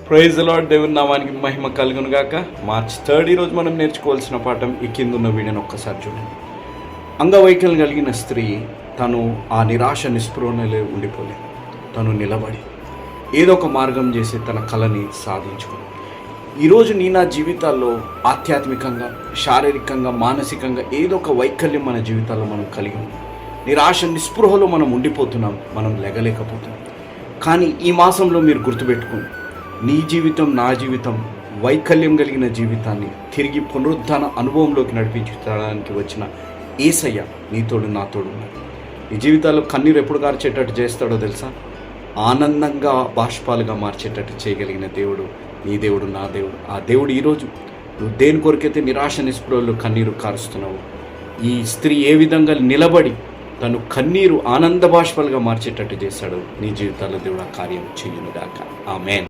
Praise the lord. దేవుని నామానికి మహిమ కలుగును గాక. మార్చ్ 3 ఈరోజు మనం నేర్చుకోవాల్సిన పాఠం ఈ కింద ఉన్న వీడియోని ఒక్కసారి చూడండి. అంగవైకల్యం కలిగిన స్త్రీ తను ఆ నిరాశ నిస్పృహలో ఉండిపోలేదు. తను నిలబడి ఏదో ఒక మార్గం చేసి తన కళని సాధించుకుంది. ఈరోజు నా జీవితాల్లో ఆధ్యాత్మికంగా, శారీరకంగా, మానసికంగా ఏదో ఒక వైకల్యం మన జీవితాల్లో మనం కలిగి ఉన్నాం. నిరాశ నిస్పృహలో మనం ఉండిపోతున్నాం, మనం లెగలేకపోతున్నాం. కానీ ఈ మాసంలో మీరు గుర్తుపెట్టుకోండి, నీ జీవితం, నా జీవితం, వైకల్యం కలిగిన జీవితాన్ని తిరిగి పునరుద్ధాన అనుభవంలోకి నడిపించడానికి వచ్చిన యేసయ్య నీతోడు నాతోడు ఉన్నాడు. ఈ జీవితాల్లో కన్నీరు ఎప్పుడు కార్చేటట్టు చేస్తాడో తెలుసా? ఆనందంగా బాష్పాలుగా మార్చేటట్టు చేయగలిగిన దేవుడు నీ దేవుడు, నా దేవుడు. ఆ దేవుడు ఈరోజు నువ్వు దేని కొరకైతే నిరాశ నిస్పృహలో కన్నీరు కారుస్తున్నావు, ఈ స్త్రీ ఏ విధంగా నిలబడి తను కన్నీరు ఆనంద బాష్పాలుగా మార్చేటట్టు చేశాడు, నీ జీవితాల్లో దేవుడు ఆ కార్యం చెయ్యునుగాక. ఆమేన్.